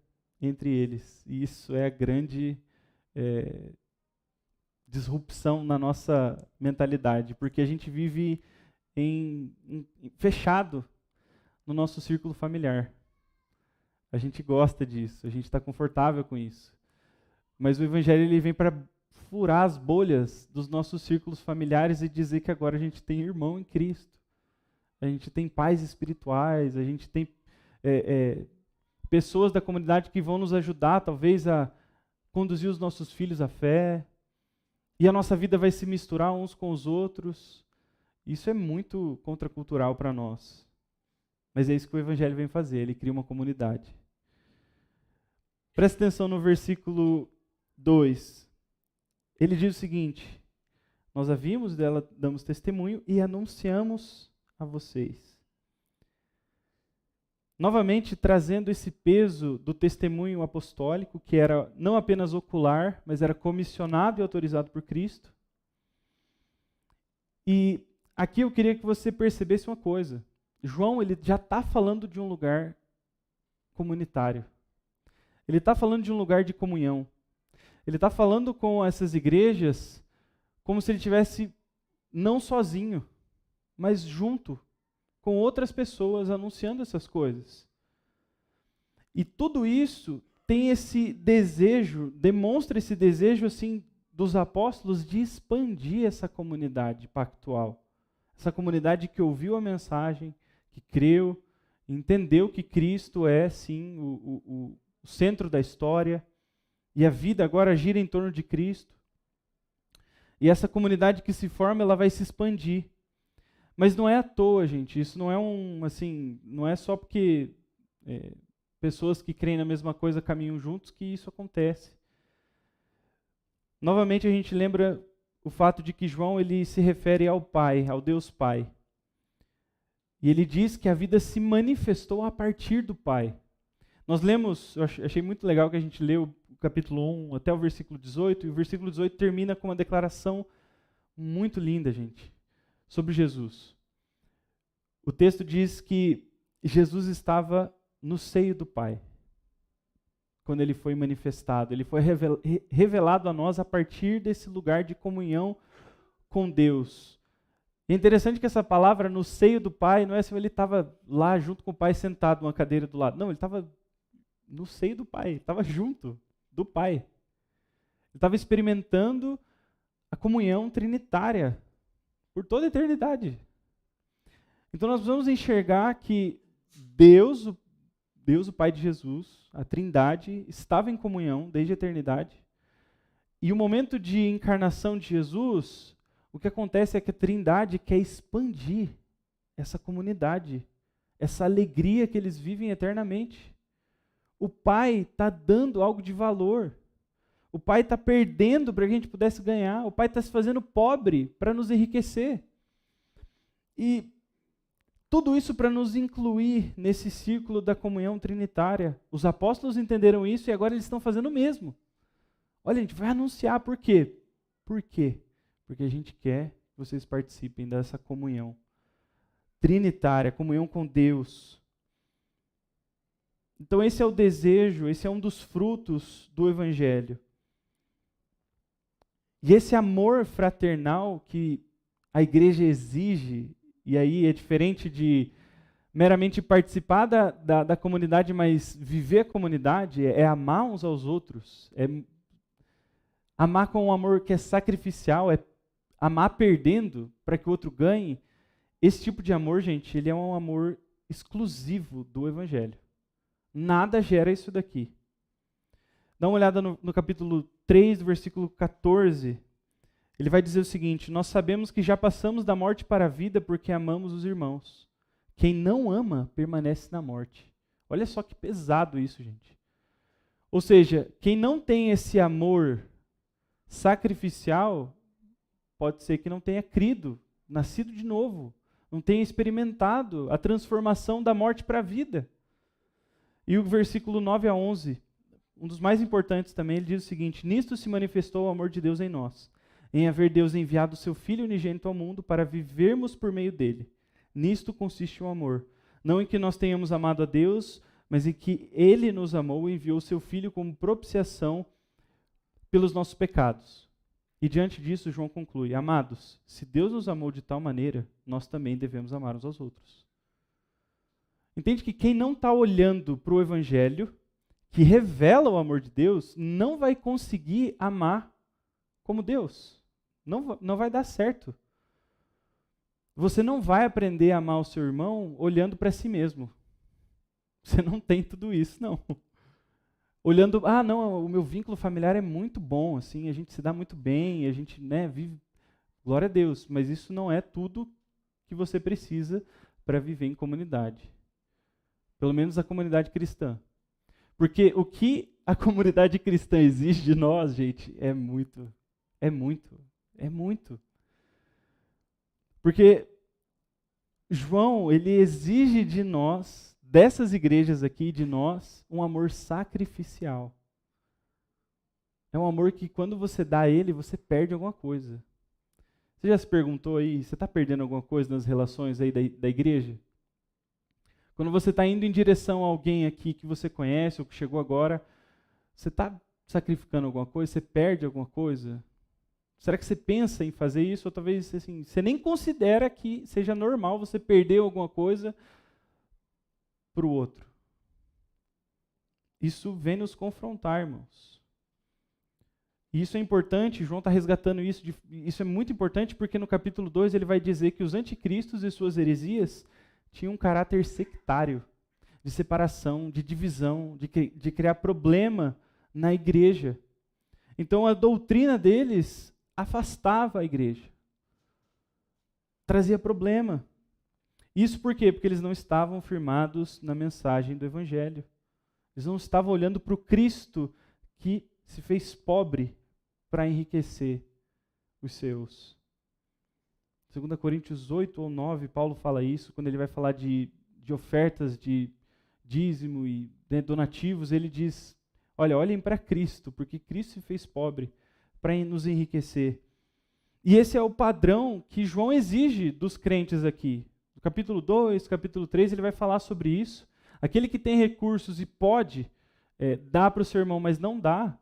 entre eles. E isso é a grande disrupção na nossa mentalidade, porque a gente vive fechado no nosso círculo familiar. A gente gosta disso, a gente está confortável com isso. Mas o Evangelho, ele vem para furar as bolhas dos nossos círculos familiares e dizer que agora a gente tem irmão em Cristo. A gente tem pais espirituais, a gente tem pessoas da comunidade que vão nos ajudar, talvez, a conduzir os nossos filhos à fé. E a nossa vida vai se misturar uns com os outros. Isso é muito contracultural para nós. Mas é isso que o Evangelho vem fazer, ele cria uma comunidade. Presta atenção no versículo 2. Ele diz o seguinte: nós a vimos, dela damos testemunho e anunciamos a vocês. Novamente, trazendo esse peso do testemunho apostólico, que era não apenas ocular, mas era comissionado e autorizado por Cristo. E aqui eu queria que você percebesse uma coisa. João, ele já está falando de um lugar comunitário. Ele está falando de um lugar de comunhão. Ele está falando com essas igrejas como se ele estivesse não sozinho, mas junto com outras pessoas anunciando essas coisas. E tudo isso tem esse desejo, demonstra esse desejo assim dos apóstolos de expandir essa comunidade pactual. Essa comunidade que ouviu a mensagem, que creu, entendeu que Cristo é, sim, o centro da história, e a vida agora gira em torno de Cristo. E essa comunidade que se forma, ela vai se expandir. Mas não é à toa, gente, isso não é não é só porque pessoas que creem na mesma coisa caminham juntos, que isso acontece. Novamente a gente lembra o fato de que João ele se refere ao Pai, ao Deus Pai. E ele diz que a vida se manifestou a partir do Pai. Nós lemos, eu achei muito legal que a gente leu o capítulo 1 até o versículo 18, e o versículo 18 termina com uma declaração muito linda, gente, sobre Jesus. O texto diz que Jesus estava no seio do Pai, quando ele foi manifestado. Ele foi revelado a nós a partir desse lugar de comunhão com Deus. É interessante que essa palavra no seio do Pai, não é se ele estava lá junto com o Pai sentado numa cadeira do lado. Não, ele estava no seio do Pai, estava junto do Pai. Ele estava experimentando a comunhão trinitária por toda a eternidade. Então nós vamos enxergar que Deus, o Pai de Jesus, a Trindade, estava em comunhão desde a eternidade. E o momento de encarnação de Jesus, o que acontece é que a Trindade quer expandir essa comunidade, essa alegria que eles vivem eternamente. O Pai está dando algo de valor. O Pai está perdendo para que a gente pudesse ganhar. O Pai está se fazendo pobre para nos enriquecer. E tudo isso para nos incluir nesse círculo da comunhão trinitária. Os apóstolos entenderam isso e agora eles estão fazendo o mesmo. Olha, a gente vai anunciar por quê? Por quê? Porque a gente quer que vocês participem dessa comunhão trinitária, comunhão com Deus. Então esse é o desejo, esse é um dos frutos do Evangelho. E esse amor fraternal que a igreja exige, e aí é diferente de meramente participar da comunidade, mas viver a comunidade, é amar uns aos outros, é amar com um amor que é sacrificial, é amar perdendo para que o outro ganhe. Esse tipo de amor, gente, ele é um amor exclusivo do Evangelho. Nada gera isso daqui. Dá uma olhada no capítulo 3, do versículo 14. Ele vai dizer o seguinte: nós sabemos que já passamos da morte para a vida porque amamos os irmãos. Quem não ama permanece na morte. Olha só que pesado isso, gente. Ou seja, quem não tem esse amor sacrificial, pode ser que não tenha crido, nascido de novo, não tenha experimentado a transformação da morte para a vida. E o versículo 9 a 11, um dos mais importantes também, ele diz o seguinte: nisto se manifestou o amor de Deus em nós, em haver Deus enviado o seu Filho unigênito ao mundo para vivermos por meio dele. Nisto consiste o amor, não em que nós tenhamos amado a Deus, mas em que ele nos amou e enviou o seu Filho como propiciação pelos nossos pecados. E diante disso, João conclui: amados, se Deus nos amou de tal maneira, nós também devemos amar uns aos outros. Entende que quem não está olhando para o Evangelho, que revela o amor de Deus, não vai conseguir amar como Deus. Não vai dar certo. Você não vai aprender a amar o seu irmão olhando para si mesmo. Você não tem tudo isso, não. Olhando, não, o meu vínculo familiar é muito bom, assim, a gente se dá muito bem, a gente, vive, glória a Deus, mas isso não é tudo que você precisa para viver em comunidade. Pelo menos a comunidade cristã. Porque o que a comunidade cristã exige de nós, gente, é muito. Porque João, ele exige de nós, dessas igrejas aqui, de nós, um amor sacrificial. É um amor que quando você dá a ele, você perde alguma coisa. Você já se perguntou aí, você está perdendo alguma coisa nas relações aí da igreja? Quando você está indo em direção a alguém aqui que você conhece ou que chegou agora, você está sacrificando alguma coisa? Você perde alguma coisa? Será que você pensa em fazer isso? Ou talvez assim, você nem considera que seja normal você perder alguma coisa para o outro. Isso vem nos confrontar, irmãos. E isso é importante, João está resgatando isso. Isso é muito importante porque no capítulo 2 ele vai dizer que os anticristos e suas heresias tinham um caráter sectário, de separação, de divisão, de criar problema na igreja. Então a doutrina deles afastava a igreja, trazia problema. Isso por quê? Porque eles não estavam firmados na mensagem do Evangelho. Eles não estavam olhando para o Cristo que se fez pobre para enriquecer os seus. 2 Coríntios 8 ou 9, Paulo fala isso, quando ele vai falar de ofertas, de dízimo e donativos, ele diz, olhem para Cristo, porque Cristo se fez pobre para nos enriquecer. E esse é o padrão que João exige dos crentes aqui. No capítulo 2, capítulo 3, ele vai falar sobre isso. Aquele que tem recursos e pode dar para o seu irmão, mas não dá,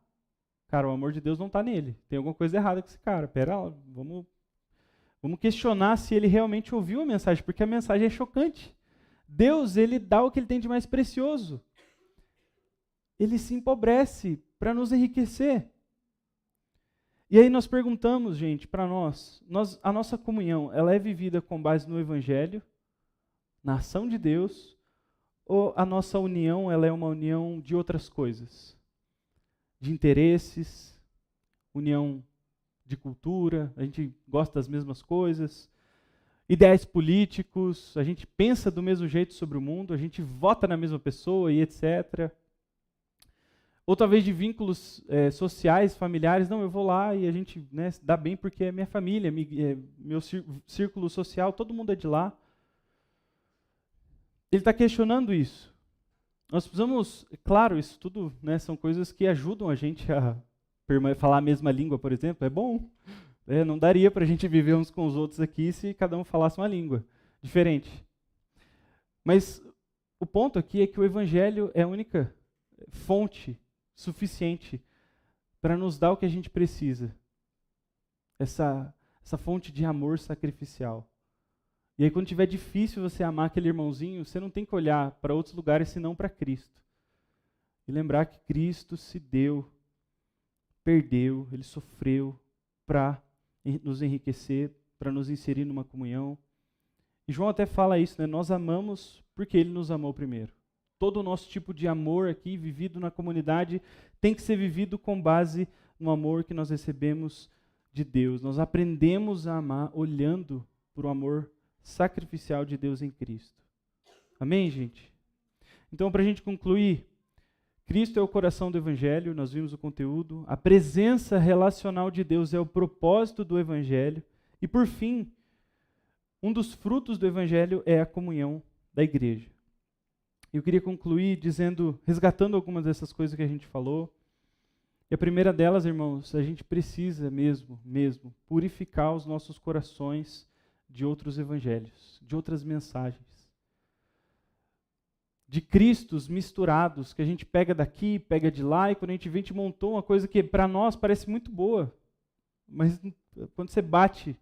cara, o amor de Deus não está nele. Tem alguma coisa errada com esse cara. Pera lá, vamos questionar se ele realmente ouviu a mensagem, porque a mensagem é chocante. Deus, ele dá o que ele tem de mais precioso. Ele se empobrece para nos enriquecer. E aí nós perguntamos, gente, para nós, a nossa comunhão, ela é vivida com base no Evangelho, na ação de Deus, ou a nossa união, ela é uma união de outras coisas? De interesses, união de cultura, a gente gosta das mesmas coisas, ideais políticos, a gente pensa do mesmo jeito sobre o mundo, a gente vota na mesma pessoa e etc. Ou talvez de vínculos sociais, familiares, não, eu vou lá e a gente dá bem porque é minha família, meu círculo social, todo mundo é de lá. Ele está questionando isso. Nós precisamos, claro, isso tudo são coisas que ajudam a gente a falar a mesma língua, por exemplo, é bom. Não daria para a gente viver uns com os outros aqui se cada um falasse uma língua diferente. Mas o ponto aqui é que o Evangelho é a única fonte suficiente para nos dar o que a gente precisa. Essa fonte de amor sacrificial. E aí quando tiver difícil você amar aquele irmãozinho, você não tem que olhar para outros lugares senão para Cristo. E lembrar que Cristo se deu, perdeu, ele sofreu para nos enriquecer, para nos inserir numa comunhão. E João até fala isso, nós amamos porque ele nos amou primeiro. Todo o nosso tipo de amor aqui, vivido na comunidade, tem que ser vivido com base no amor que nós recebemos de Deus. Nós aprendemos a amar olhando para o amor sacrificial de Deus em Cristo. Amém, gente? Então, para a gente concluir, Cristo é o coração do Evangelho, nós vimos o conteúdo. A presença relacional de Deus é o propósito do Evangelho. E, por fim, um dos frutos do Evangelho é a comunhão da igreja. Eu queria concluir resgatando algumas dessas coisas que a gente falou. E a primeira delas, irmãos, a gente precisa mesmo, purificar os nossos corações de outros evangelhos, de outras mensagens. De Cristos misturados, que a gente pega daqui, pega de lá, e quando a gente vê, a gente montou uma coisa que para nós parece muito boa. Mas quando você bate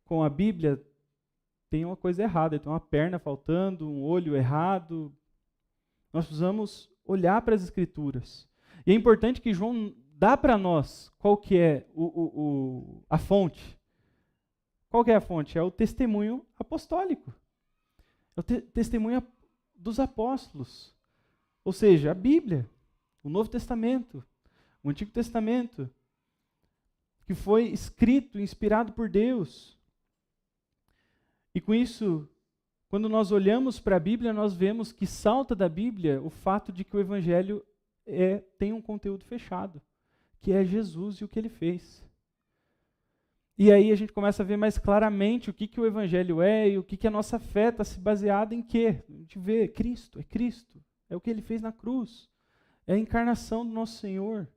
com a Bíblia, tem uma coisa errada, tem uma perna faltando, um olho errado. Nós precisamos olhar para as Escrituras. E é importante que João dá para nós qual que é a fonte. Qual que é a fonte? É o testemunho apostólico. É o testemunho dos apóstolos. Ou seja, a Bíblia, o Novo Testamento, o Antigo Testamento, que foi escrito, inspirado por Deus. E com isso, quando nós olhamos para a Bíblia, nós vemos que salta da Bíblia o fato de que o Evangelho tem um conteúdo fechado, que é Jesus e o que ele fez. E aí a gente começa a ver mais claramente o que o Evangelho é e o que a nossa fé está se baseada em quê? A gente vê Cristo, é o que ele fez na cruz, é a encarnação do nosso Senhor,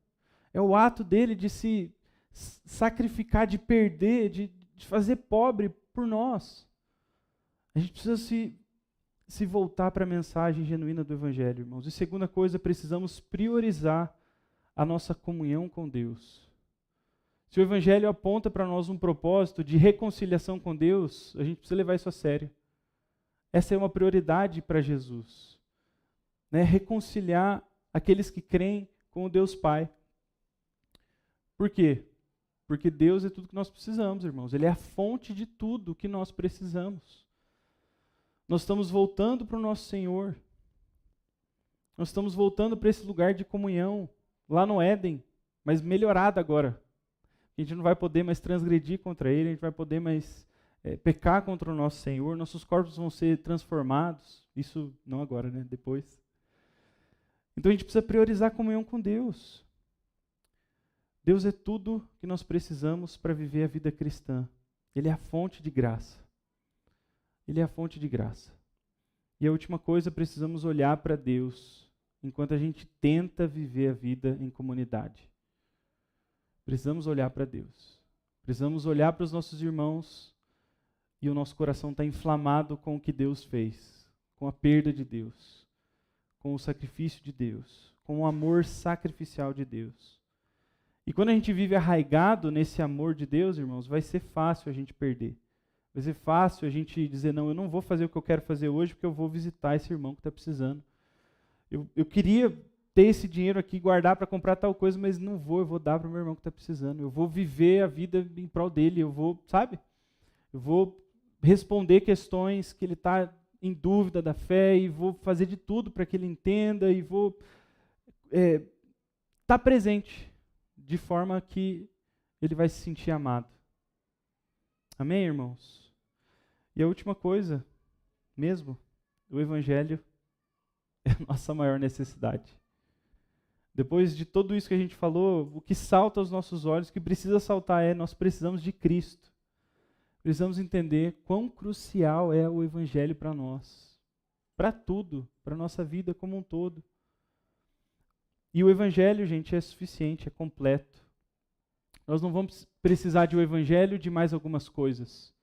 é o ato dele de se sacrificar, de perder, de fazer pobre por nós. A gente precisa se voltar para a mensagem genuína do Evangelho, irmãos. E segunda coisa, precisamos priorizar a nossa comunhão com Deus. Se o Evangelho aponta para nós um propósito de reconciliação com Deus, a gente precisa levar isso a sério. Essa é uma prioridade para Jesus. Reconciliar aqueles que creem com o Deus Pai. Por quê? Porque Deus é tudo que nós precisamos, irmãos. Ele é a fonte de tudo que nós precisamos. Nós estamos voltando para o nosso Senhor. Nós estamos voltando para esse lugar de comunhão, lá no Éden, mas melhorado agora. A gente não vai poder mais transgredir contra Ele, a gente vai poder mais pecar contra o nosso Senhor, nossos corpos vão ser transformados. Isso não agora, depois. Então a gente precisa priorizar a comunhão com Deus. Deus é tudo que nós precisamos para viver a vida cristã. Ele é a fonte de graça. Ele é a fonte de graça. E a última coisa, precisamos olhar para Deus enquanto a gente tenta viver a vida em comunidade. Precisamos olhar para Deus. Precisamos olhar para os nossos irmãos e o nosso coração está inflamado com o que Deus fez, com a perda de Deus, com o sacrifício de Deus, com o amor sacrificial de Deus. E quando a gente vive arraigado nesse amor de Deus, irmãos, vai ser fácil a gente perder. Vai ser fácil a gente dizer, não, eu não vou fazer o que eu quero fazer hoje porque eu vou visitar esse irmão que está precisando. Eu queria ter esse dinheiro aqui, guardar para comprar tal coisa, mas não vou, eu vou dar para o meu irmão que está precisando. Eu vou viver a vida em prol dele, eu vou, sabe? Eu vou responder questões que ele está em dúvida da fé e vou fazer de tudo para que ele entenda e vou estar presente de forma que ele vai se sentir amado. Amém, irmãos? E a última coisa, mesmo, o Evangelho é a nossa maior necessidade. Depois de tudo isso que a gente falou, o que salta aos nossos olhos, o que precisa saltar nós precisamos de Cristo. Precisamos entender quão crucial é o Evangelho para nós. Para tudo, para a nossa vida como um todo. E o Evangelho, gente, é suficiente, é completo. Nós não vamos precisar de um Evangelho de mais algumas coisas.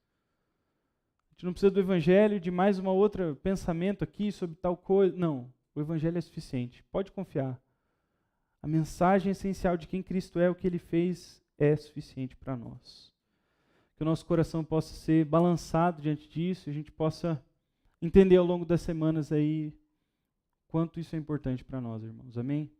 A gente não precisa do Evangelho de mais uma outra pensamento aqui sobre tal coisa. Não, o Evangelho é suficiente. Pode confiar. A mensagem essencial de quem Cristo é, o que Ele fez, é suficiente para nós. Que o nosso coração possa ser balançado diante disso, e a gente possa entender ao longo das semanas aí quanto isso é importante para nós, irmãos. Amém?